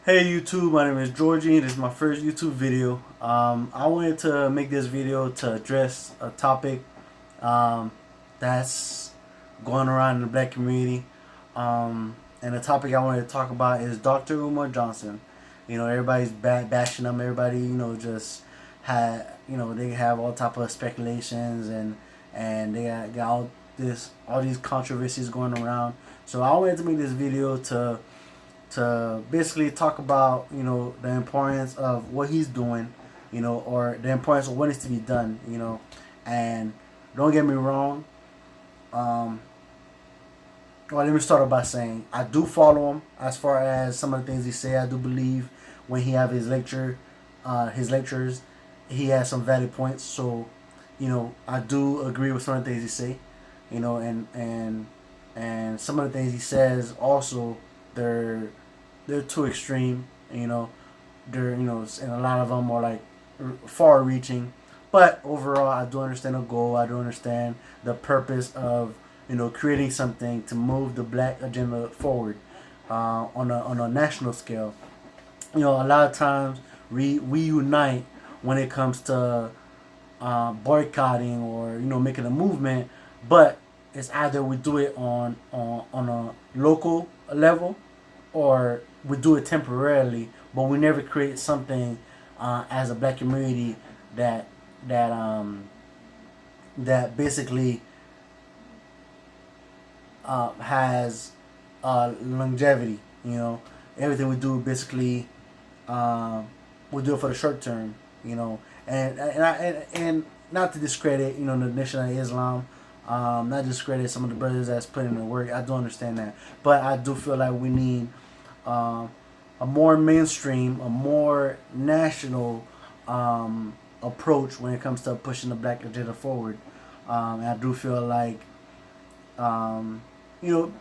Hey YouTube, my name is Georgie. This is my first YouTube video. I wanted to make this video to address a topic um, that's going around in the black community. And the topic I wanted to talk about is Dr. Umar Johnson. Everybody's bashing him. Everybody, just they have all type of speculations and they got all these controversies going around. So I wanted to make this video to basically talk about the importance of what he's doing, or the importance of what needs to be done, and don't get me wrong. Um, well, let me start off by saying I do follow him as far as some of the things he say. I do believe when he have his lectures, he has some valid points. So, I do agree with some of the things he say, and some of the things he says also they're they're too extreme. They're and a lot of them are like far reaching. But overall, I do understand the goal. I do understand the purpose of creating something to move the black agenda forward on a national scale. A lot of times we unite when it comes to boycotting or making a movement, but it's either we do it on a local level or we do it temporarily, but we never create something as a black community that that um, that basically has longevity. Everything we do basically we do it for the short term. And not to discredit the nation of Islam. Not discredit some of the brothers that's putting in the work. I do understand that, but I do feel like we need um, a more mainstream, a more national approach when it comes to pushing the black agenda forward. And I do feel like um, you know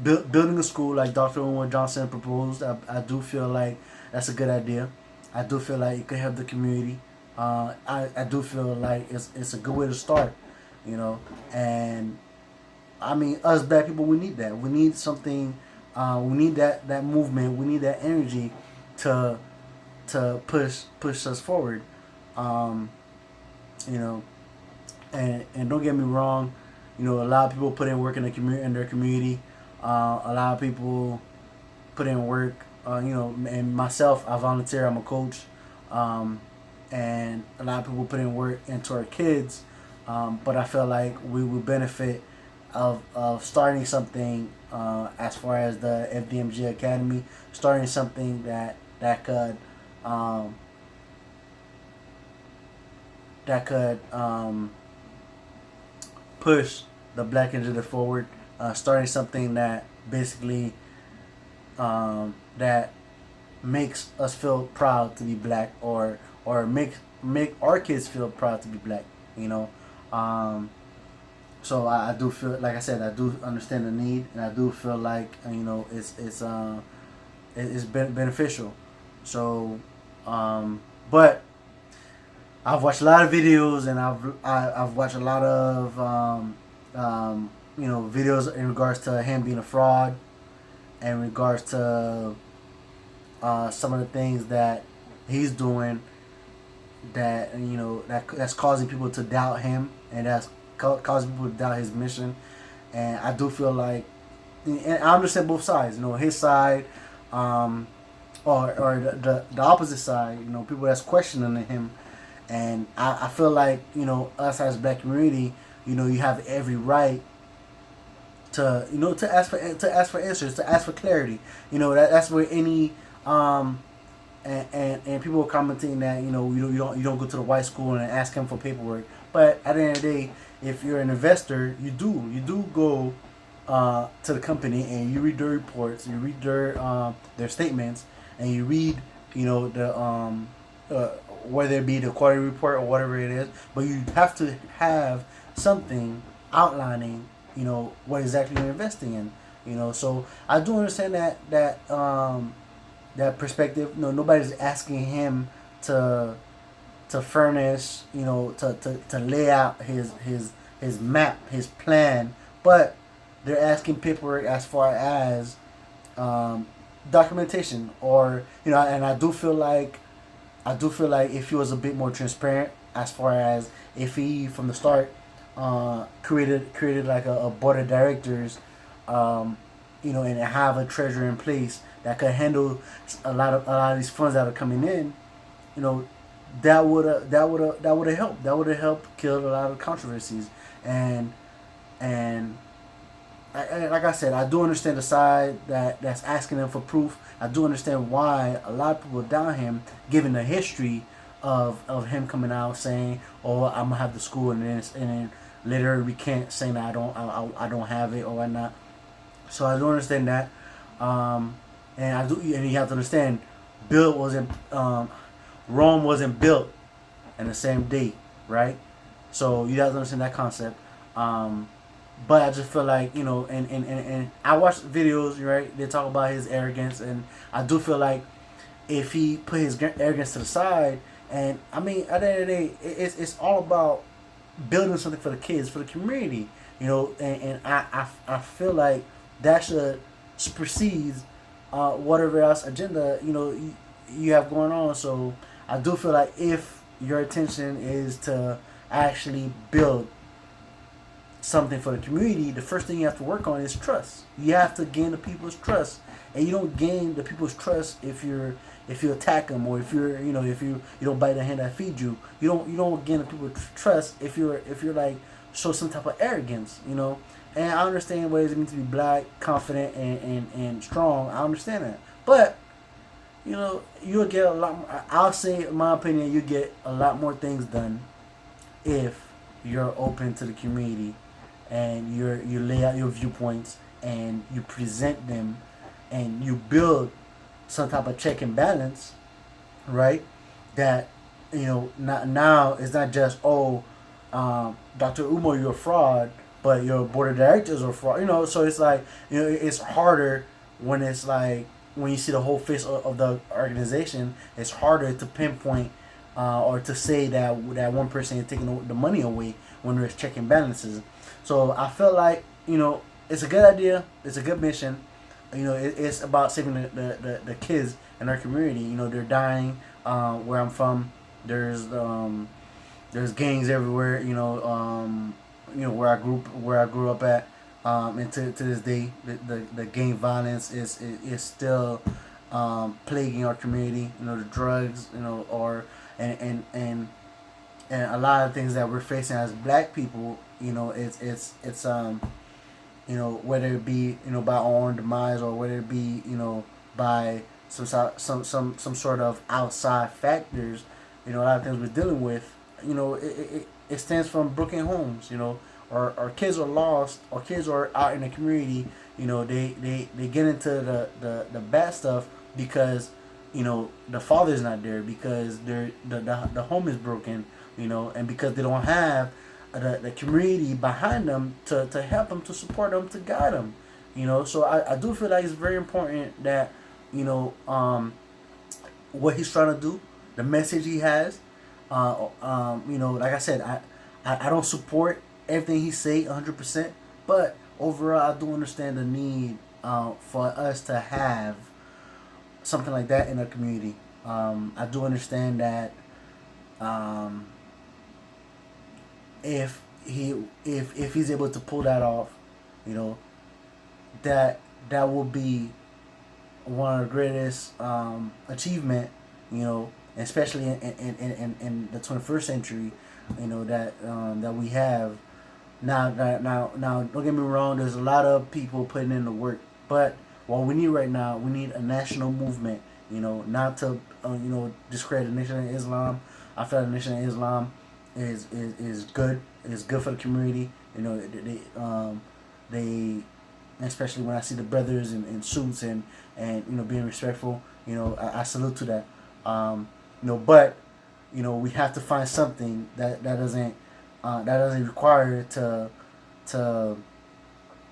building a school like Dr. Umar Johnson proposed. I do feel like that's a good idea. I do feel like it could help the community. I do feel like it's a good way to start. You know, and I mean, us black people, we need that. We need something. We need that movement. We need that energy to push us forward. Um, you know, and don't get me wrong. A lot of people put in work in their community. A lot of people put in work. And myself, I volunteer. I'm a coach, and a lot of people put in work into our kids. But I feel like we would benefit of starting something as far as the FDMG Academy, starting something um, that could push the black agenda forward, starting something that basically that makes us feel proud to be black, or make our kids feel proud to be black. You know, um, so I do feel like I said I do understand the need, and I do feel like it's beneficial. So, but I've watched a lot of videos, and I've watched a lot of videos in regards to him being a fraud, in regards to some of the things that he's doing that that's causing people to doubt him, and that's causing people to doubt his mission. And I do feel like, and I understand both sides. His side, um, or the opposite side. People that's questioning him, and I feel like us as black community, you have every right to ask for answers, to ask for clarity. That's where any and people are commenting that you don't go to the white school and ask them for paperwork. But at the end of the day, if you're an investor, you do go to the company and you read their reports, you read their statements, and you read the uh, whether it be the quarterly report or whatever it is. But you have to have something outlining what exactly you're investing in. So I do understand that perspective. Nobody's asking him to furnish, to lay out his map, his plan, but they're asking paperwork as far as documentation, or and I do feel like if he was a bit more transparent, as far as if he from the start created like a board of directors, um, and have a treasurer in place that could handle a lot of these funds that are coming in, you know, that would have helped. That would have helped kill a lot of controversies. And and like I said, I do understand the side that's asking them for proof. I do understand why a lot of people down him, given the history of him coming out saying, "Oh, I'm gonna have the school," and then later recant saying that I don't have it or whatnot. So I do understand that, um, and you have to understand, built wasn't Rome wasn't built in the same day, right? So you have to understand that concept. Um, but I just feel like and I watched videos, right? They talk about his arrogance, and I do feel like if he put his arrogance to the side, and I mean at the end of the day, it's all about building something for the kids, for the community, and I feel like that should supersede whatever else agenda you have going on. So I do feel like if your intention is to actually build something for the community, the first thing you have to work on is trust. You have to gain the people's trust, and you don't gain the people's trust if you attack them, or if you don't bite the hand that feeds you. You don't gain the people's trust if you're like show some type of arrogance. And I understand what it means to be black, confident, and strong. I understand that, but you'll get a lot more. I'll say, in my opinion, you get a lot more things done if you're open to the community, and you lay out your viewpoints, and you present them, and you build some type of check and balance, right? That not now it's not just, oh, Dr. Umar, you're a fraud, but your board of directors are fraud. So it's like it's harder when it's like when you see the whole face of the organization. It's harder to pinpoint or to say that one person is taking the money away when there's check and balances. So I feel like it's a good idea. It's a good mission. It's about saving the kids in our community. They're dying. Where I'm from, there's gangs everywhere. Where I grew up at. And to this day, the gang violence is still plaguing our community. The drugs, or and a lot of things that we're facing as black people. It's whether it be by our own demise, or whether it be by some sort of outside factors. A lot of things we're dealing with. It stems from broken homes. Our kids are lost. Our kids are out in the community. They get into the bad stuff because the father's not there, because the home is broken. And because they don't have the community behind them to help them, to support them, to guide them. So I do feel like it's very important that what he's trying to do, the message he has. Like I said, I don't support everything he say 100%, but overall I do understand the need for us to have something like that in our community. I do understand that um, if he's able to pull that off, you know, that will be one of the greatest achievement, especially in the 21st century, that we have now. Don't get me wrong. There's a lot of people putting in the work, but what we need right now, we need a national movement. Not to discredit the Nation of Islam. I feel like the Nation of Islam is good. It's good for the community. They especially when I see the brothers in suits and being respectful. I salute to that. But we have to find something that doesn't require to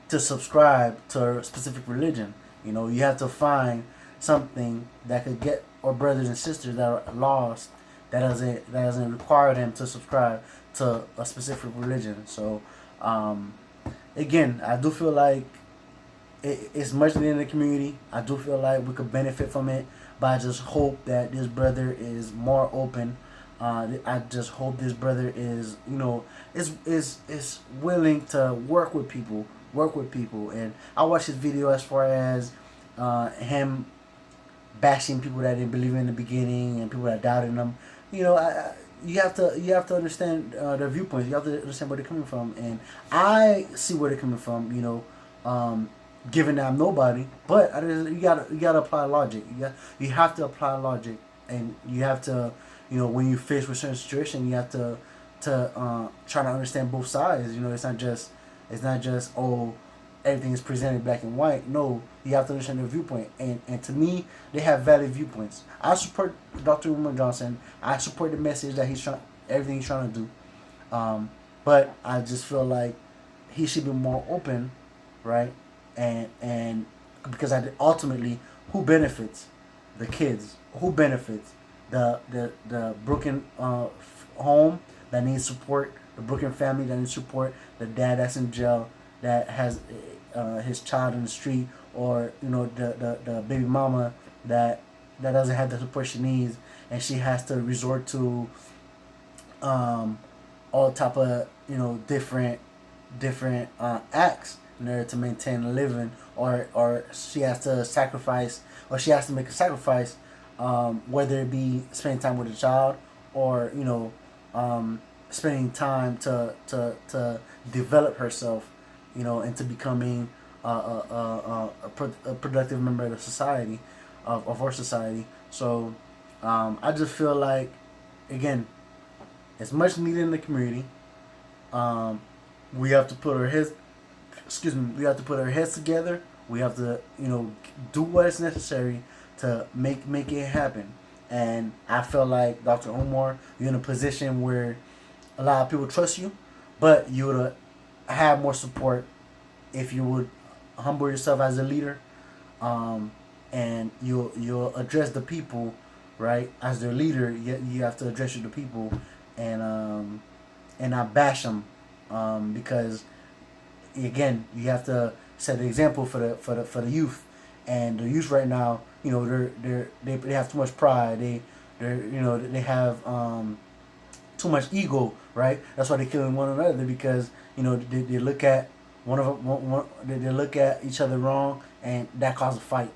subscribe to a specific religion. You have to find something that could get our brothers and sisters that are lost, that doesn't require them to subscribe to a specific religion. So again, I do feel like it's much needed in the community. I do feel like we could benefit from it, but I just hope that this brother is more open. I just hope this brother is, is willing to work with people. And I watched his video as far as him bashing people that didn't believe in the beginning and people that doubted him. You have to understand their viewpoints. You have to understand where they're coming from, and I see where they're coming from. Given that I'm nobody, but you gotta apply logic. You have to apply logic, and you have to, when you face with certain situation, you have to try to understand both sides. It's not just oh, everything is presented black and white. No, you have to understand their viewpoint, and to me, they have valid viewpoints. I support Dr. Umar Johnson. I support the message that everything he's trying to do. But I just feel like he should be more open, right? And because ultimately, who benefits? The kids. Who benefits? The broken home that needs support. The broken family that needs support. The dad that's in jail that has his child in the street, or the baby mama that doesn't have the support she needs, and she has to resort to all type of different acts in order to maintain a living, or she has to sacrifice, or she has to make a sacrifice, whether it be spending time with a child, or spending time to develop herself, into becoming a productive member of the society, of our society. So I just feel like, again, it's much needed in the community. We have to put our heads, we have to put our heads together. We have to, do what is necessary to make it happen. And I feel like Dr. Omar, you're in a position where a lot of people trust you, but you would have more support if you would humble yourself as a leader, and you'll address the people, right? As their leader, you have to address the people, and not bash them, because again, you have to set an example for the youth, and the youth right now, they have too much pride. They have too much ego, right? That's why they're killing one another, because they look at they look at each other wrong, and that causes a fight.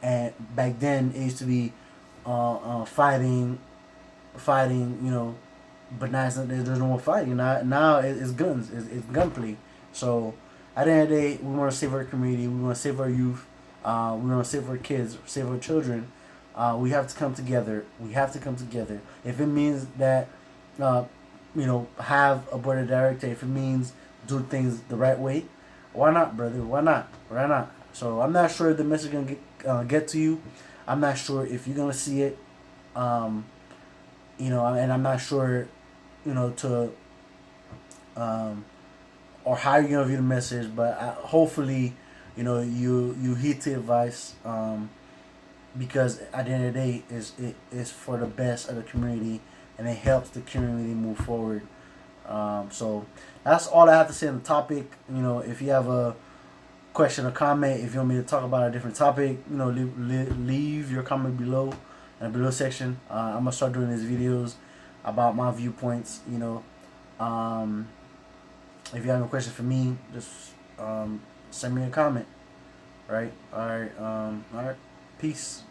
And back then it used to be fighting. But now there's no more fighting. Now it's guns, it's gunplay. So at the end of the day, we want to save our community, we want to save our youth, we want to save our kids, save our children. We have to come together. We have to come together. If it means that, have a board of director, if it means do things the right way, why not, brother? Why not? Why not? So I'm not sure if the message gonna get to you. I'm not sure if you're gonna see it. And I'm not sure, to or how you're gonna view the message. But hopefully, you heed the advice. Because at the end of the day, is for the best of the community, and it helps the community move forward. So that's all I have to say on the topic. If you have a question or comment, if you want me to talk about a different topic, leave your comment below in the below section. I'm gonna start doing these videos about my viewpoints. If you have a question for me, just send me a comment. Right? All right. All right. Peace.